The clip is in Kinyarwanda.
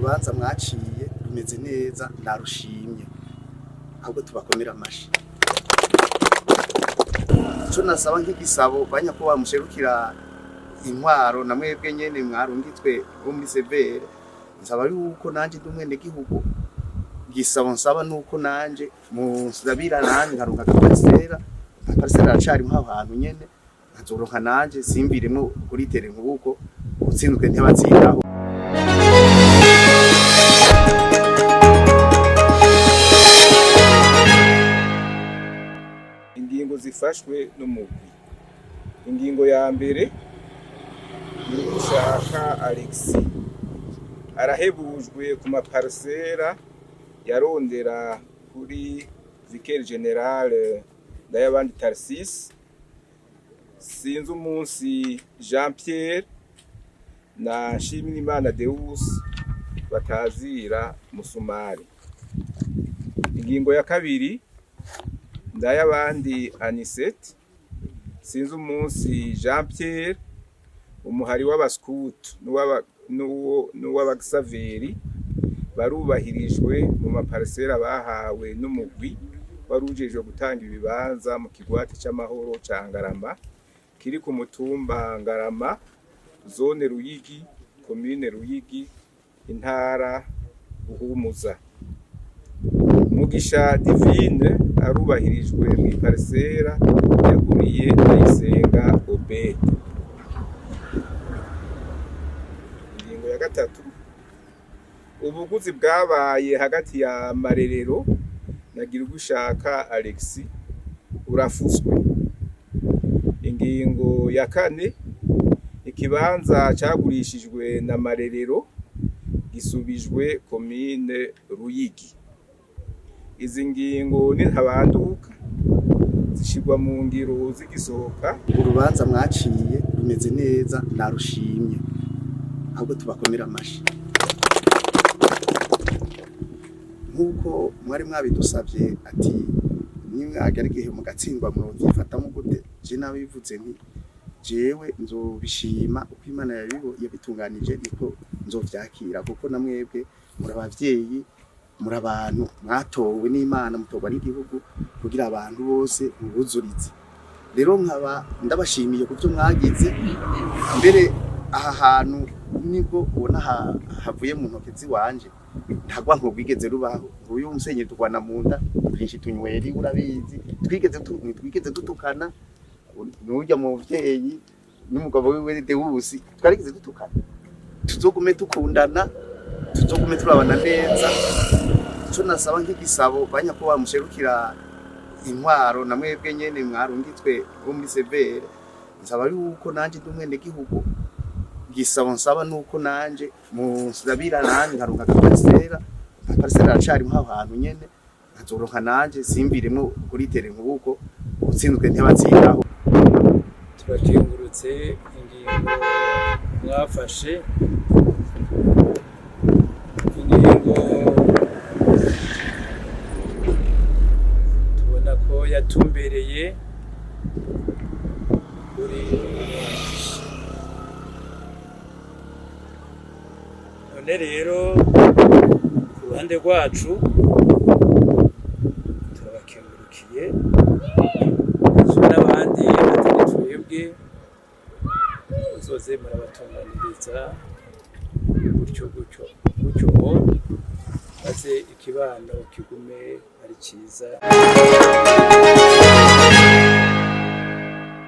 urubanza mwaciye rumeze neza narushimye ahubwo tubakomera amashi cyo nasaba nk'igisabo banyakuba mushirukira intwaro na mwebwe nyene mwarungitwe bo muri severe nsaba yuko nanje ndumwene gihugu gisabo nsaba nuko nanje musabira nanje nkarunga kaparsera aracari mwa hantu nyene nkazoronka nanje simbiremo kuri tere nkuko utsinzwe ntibatsiraho ingingo zifashwe n'umugwi. Ingingo ya mbere ni gushaka Alexis arahebujwe ku maparsera yarondera kuri Vicaire General Ndayabandi Tarsis sinzi umunsi Jean Pierre na Nshimiyimana Deus batazira Musumari. Ingingo ya kabiri Ndayabandi Anisette sinzi umunsi Jean Pierre umuhari w'abascout n'uw'abagisaveri barubahirijwe mu maparsera bahawe n'umugwi warujejwe gutanga ibibanza mu kigwati c'amahoro ca Ngarama kiri ku mutumba Ngarama zone Ruyigi commune Ruyigi intara Buhumuza. Mugisha Divine arubahirijwe mu parsera yaguriye Ndayisenga Obed. Ingingo ya gatatu ubuguzi bwabaye hagati ya Marerero na Girugushaka Alexis urafuswe. Ingingo ya kane ikibanza cagurishijwe na Marerero gisubijwe commune Ruyigi. Izi ngingo ni ntabanduka zishirwa mu ngiro zigisohoka. Urubanza mwaciye rumeze neza narushimye ahubwo tubakomera amashi nkuko mwari mwabidusavye ati nimwagera igihe mugatsindwa muvyifata gute je nabivuze nti jewe nzobishima uko Imana yabitunganije niko nzovyakira kuko namwebwe muri abavyeyi muri abantu mwatowe n'Imana mutogwa n'igihugu kugira abantu bose mubuzurize. Rero nkaba ndabashimiye kuvyo mwagize mbere aha hantu nibwo ubona havuye mu ntoke ziwanje ntagwa nko bwigeze rubaho uyu umusenyi tugwana munda byinshi tunyweri urabizi twigeze dutukana n'ujya mu byeyi n'umugabo wiwe Deus twarigeze dutukana tuzogume tukundana tuzogume turabana neza cyo nasaba nk'igisabo banyakuba mushirukira intwaro na mwebwe nyene mwarungitwe bo muri severe nsaba yuko nanje ndumwene gihugu gisabo nsaba nuko nanje musabira nanje nkarunga kaparsera aracari mwa hantu nyene nkazoronka nanje simbiremo kuri tere nkuko utsinzwe ntibatsiraho. Turakengurutse ingingo mwafashe. Ingingo tubona ko yatumbereye kuri none rero ku ruhande rwacu turabakengurukiye n'abandi batari twebwe muzoze murabatunganiriza gutyo maze ikibano kigume ari cyiza.